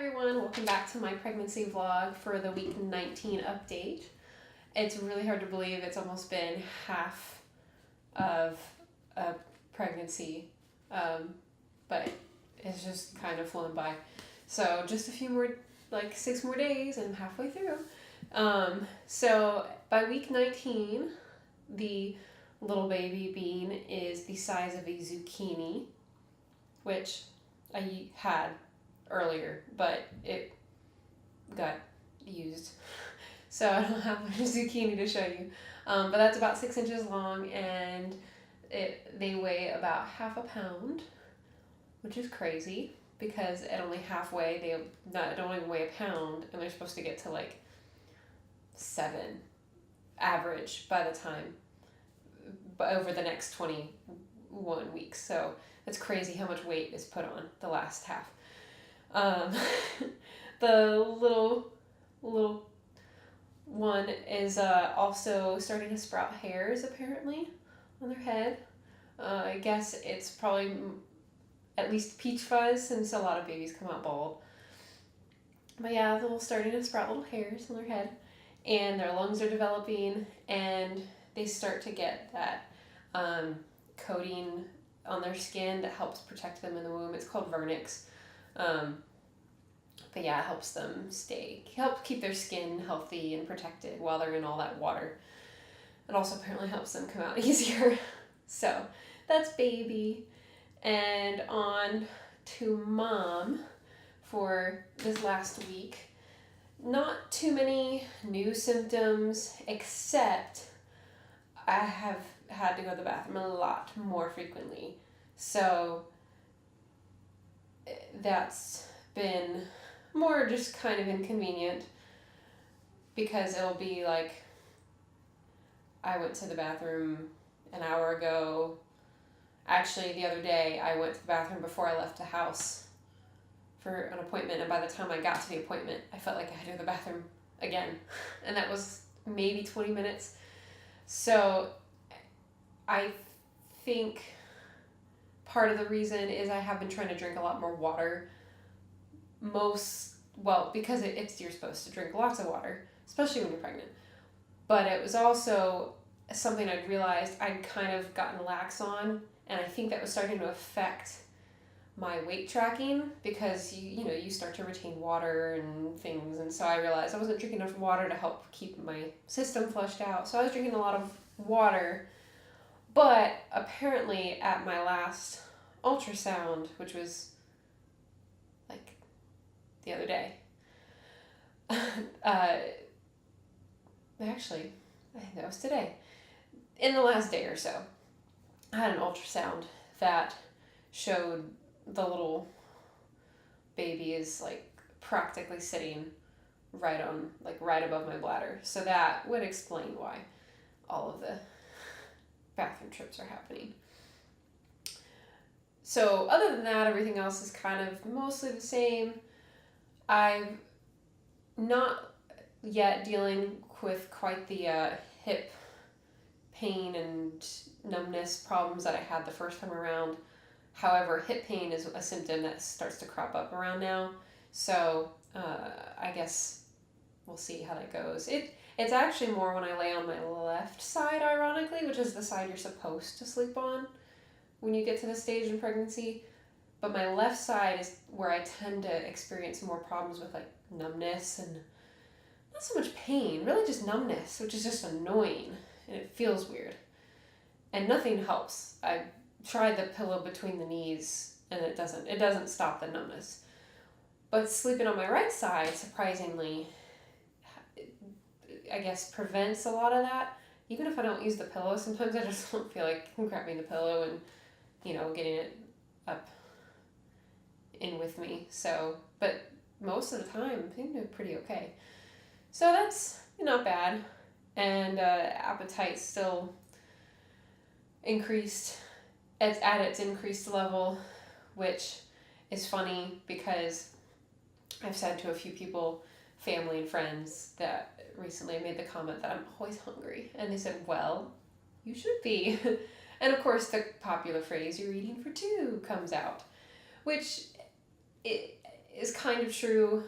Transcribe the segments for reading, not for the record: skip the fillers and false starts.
everyone, welcome back to my pregnancy vlog for the week 19 update. It's really hard to believe it's almost been half of a pregnancy, but it's just kind of flown by. So just a few more, like 6 more days and I'm halfway through. So by week 19, the little baby bean is the size of a zucchini, which I had earlier, but it got used. So I don't have a zucchini to show you. But that's about 6 inches long and they weigh about half a pound, which is crazy because at only halfway, they don't even weigh a pound and they're supposed to get to like 7 average by the time, but over the next 21 weeks. So it's crazy how much weight is put on the last half. The little one is also starting to sprout hairs apparently on their head. I guess it's probably at least peach fuzz since a lot of babies come out bald. But yeah, they're starting to sprout little hairs on their head and their lungs are developing and they start to get that coating on their skin that helps protect them in the womb. It's called vernix. But yeah, it helps them help keep their skin healthy and protected while they're in all that water. It also apparently helps them come out easier. So that's baby. And on to mom for this last week. Not too many new symptoms, except I have had to go to the bathroom a lot more frequently. So that's been more just kind of inconvenient because it'll be like I went to the bathroom an hour ago. Actually, the other day I went to the bathroom before I left the house for an appointment, and by the time I got to the appointment, I felt like I had to go to the bathroom again, and that was maybe 20 minutes. So I think part of the reason is I have been trying to drink a lot more water. Because you're supposed to drink lots of water, especially when you're pregnant. But it was also something I'd realized I'd kind of gotten lax on, and I think that was starting to affect my weight tracking because you start to retain water and things, and so I realized I wasn't drinking enough water to help keep my system flushed out. So I was drinking a lot of water, but apparently at my last ultrasound, which was like the other day, actually, I think that was today. In the last day or so, I had an ultrasound that showed the little baby is like practically sitting right above my bladder. So that would explain why all of the bathroom trips are happening. So other than that, everything else is kind of mostly the same. I'm not yet dealing with quite the hip pain and numbness problems that I had the first time around. However, hip pain is a symptom that starts to crop up around now. So I guess we'll see how that goes. It's actually more when I lay on my left side, ironically, which is the side you're supposed to sleep on when you get to this stage in pregnancy. But my left side is where I tend to experience more problems with like numbness and not so much pain, really just numbness, which is just annoying and it feels weird. And nothing helps. I tried the pillow between the knees and it doesn't stop the numbness. But sleeping on my right side, surprisingly, I guess prevents a lot of that. Even if I don't use the pillow, sometimes I just don't feel like grabbing the pillow and getting it up in with me. So, but most of the time, I think they're pretty okay. So that's not bad. And appetite still increased. It's at its increased level, which is funny because I've said to a few people, family and friends, that recently made the comment that I'm always hungry. And they said, well, you should be. And of course, the popular phrase, you're eating for two, comes out, which is kind of true.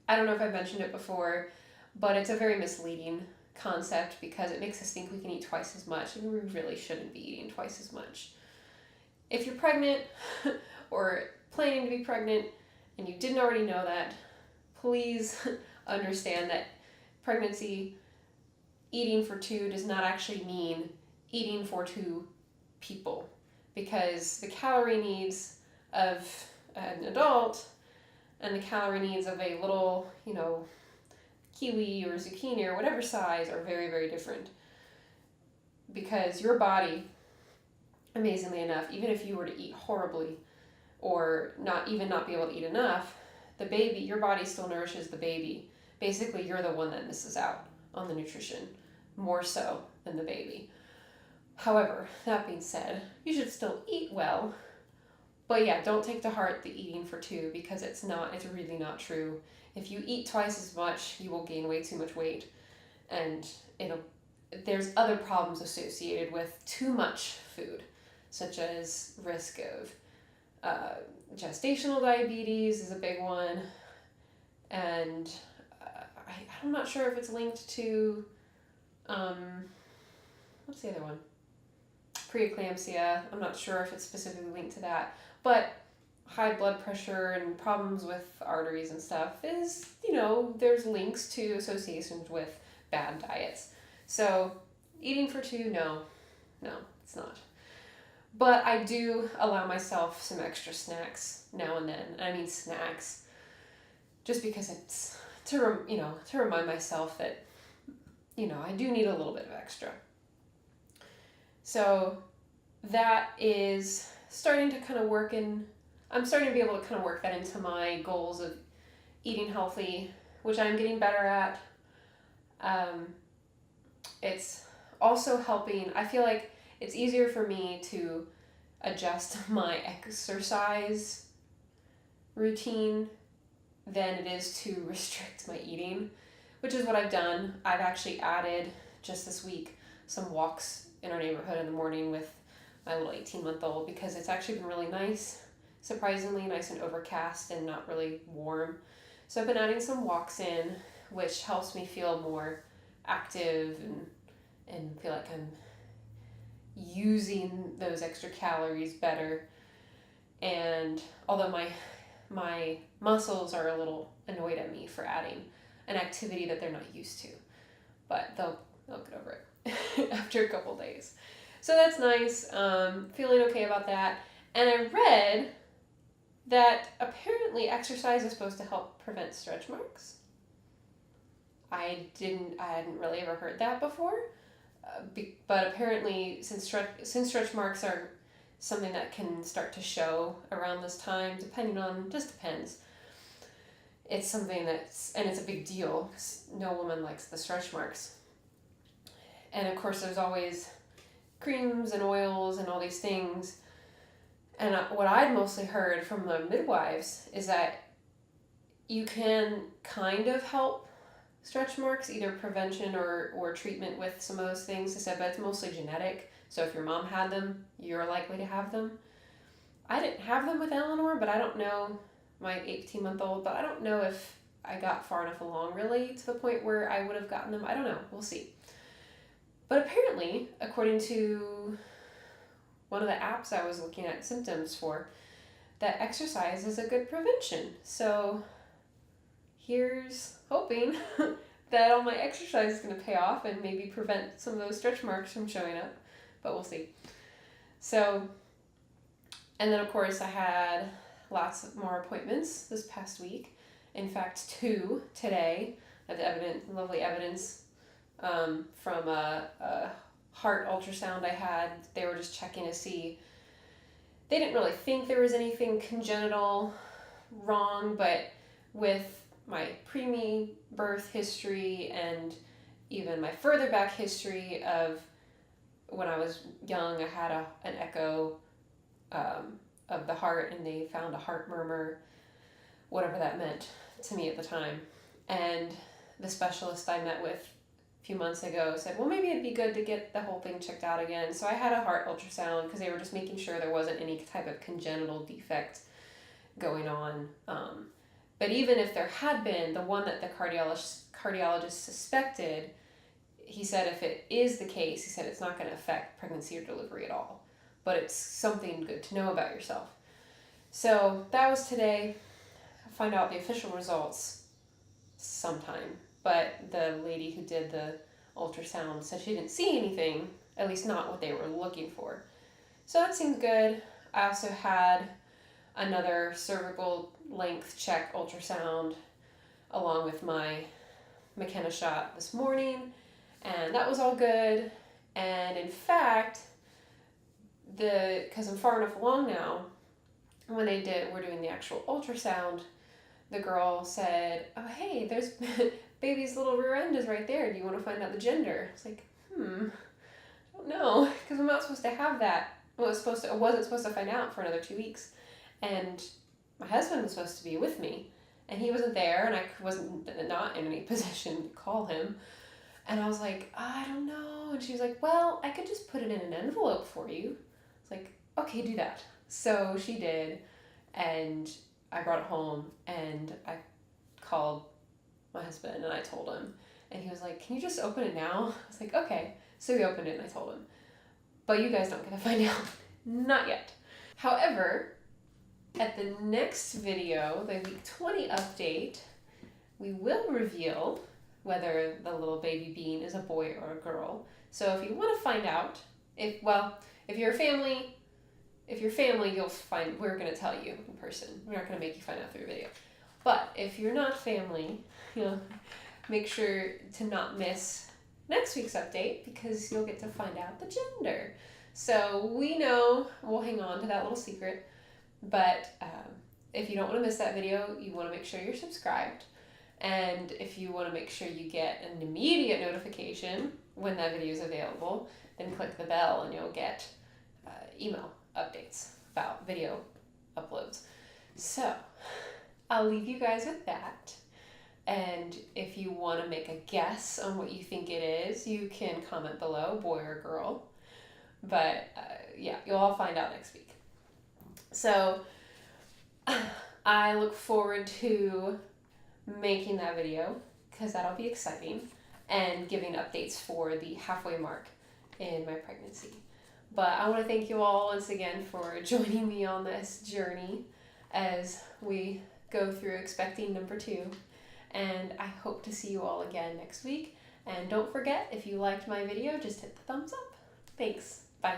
I don't know if I've mentioned it before, but it's a very misleading concept because it makes us think we can eat twice as much, and we really shouldn't be eating twice as much. If you're pregnant or planning to be pregnant and you didn't already know that, please understand that pregnancy eating for two does not actually mean eating for two people, because the calorie needs of an adult and the calorie needs of a little, kiwi or zucchini or whatever size are very, very different. Because your body, amazingly enough, even if you were to eat horribly or not be able to eat enough, your body still nourishes the baby. Basically, you're the one that misses out on the nutrition, more so than the baby. However, that being said, you should still eat well. But yeah, don't take to heart the eating for two, because it's really not true. If you eat twice as much, you will gain way too much weight. And there's other problems associated with too much food, such as risk of gestational diabetes is a big one. And I'm not sure if it's linked to, what's the other one? Preeclampsia. I'm not sure if it's specifically linked to that. But high blood pressure and problems with arteries and stuff is, there's links to associations with bad diets. So eating for two, no, it's not. But I do allow myself some extra snacks now and then. I mean snacks, just because it's to remind myself that, I do need a little bit of extra. So that is starting to kind of I'm starting to be able to kind of work that into my goals of eating healthy, which I'm getting better at. It's also helping. I feel like it's easier for me to adjust my exercise routine than it is to restrict my eating, which is what I've done. I've actually added, just this week, some walks in our neighborhood in the morning with my little 18-month-old, because it's actually been really nice, surprisingly nice and overcast and not really warm. So I've been adding some walks in, which helps me feel more active and feel like I'm using those extra calories better. And although my muscles are a little annoyed at me for adding an activity that they're not used to, but they'll get over it after a couple days. So that's nice. Feeling okay about that. And I read that apparently exercise is supposed to help prevent stretch marks. I hadn't really ever heard that before, but apparently since stretch marks are something that can start to show around this time, depends. It's something it's a big deal, because no woman likes the stretch marks. And of course there's always creams and oils and all these things. And what I'd mostly heard from the midwives is that you can kind of help stretch marks, either prevention or treatment with some of those things. They said, but it's mostly genetic. So if your mom had them, you're likely to have them. I didn't have them with Eleanor, but I don't know, my 18-month-old, but I don't know if I got far enough along really to the point where I would have gotten them. I don't know. We'll see. But apparently, according to one of the apps I was looking at symptoms for, that exercise is a good prevention. So here's hoping that all my exercise is going to pay off and maybe prevent some of those stretch marks from showing up. But we'll see. So, and then of course I had lots of more appointments this past week. In fact, 2 today. I had lovely evidence from a heart ultrasound I had. They were just checking to see. They didn't really think there was anything congenital wrong, but with my preemie birth history and even my further back history of when I was young, I had an echo of the heart, and they found a heart murmur, whatever that meant to me at the time. And the specialist I met with a few months ago said, well, maybe it'd be good to get the whole thing checked out again. So I had a heart ultrasound because they were just making sure there wasn't any type of congenital defect going on But even if there had been, the one that the cardiologist suspected, he said if it is the case, he said it's not going to affect pregnancy or delivery at all. But it's something good to know about yourself. So that was today. I'll find out the official results sometime. But the lady who did the ultrasound said she didn't see anything, at least not what they were looking for. So that seems good. I also had another cervical length check ultrasound along with my McKenna shot this morning, and that was all good. And in fact, because I'm far enough along now, when we're doing the actual ultrasound, the girl said, "Oh, hey, there's baby's little rear end is right there. Do you want to find out the gender?" It's like, I don't know, because I'm not supposed to have that. I wasn't supposed to find out for another 2 weeks, and my husband was supposed to be with me, and he wasn't there, and I wasn't not in any position to call him. And I was like, I don't know. And she was like, well, I could just put it in an envelope for you. It's like, okay, do that. So she did, and I brought it home, and I called my husband, and I told him, and he was like, can you just open it now? I was like, okay. So we opened it, and I told him. But you guys don't get to find out. Not yet. However, at the next video, the week 20 update, we will reveal whether the little baby bean is a boy or a girl. So if you want to find out, if you're family, you'll find, we're going to tell you in person. We're not going to make you find out through a video. But if you're not family, make sure to not miss next week's update, because you'll get to find out the gender. So we know, we'll hang on to that little secret, but if you don't want to miss that video, you want to make sure you're subscribed. And if you want to make sure you get an immediate notification when that video is available, then click the bell and you'll get email updates about video uploads. So I'll leave you guys with that. And if you want to make a guess on what you think it is, you can comment below, boy or girl. But yeah, you'll all find out next week. So I look forward to making that video, because that'll be exciting, and giving updates for the halfway mark in my pregnancy. But I want to thank you all once again for joining me on this journey as we go through expecting number 2. And I hope to see you all again next week. And don't forget, if you liked my video, just hit the thumbs up. Thanks. Bye.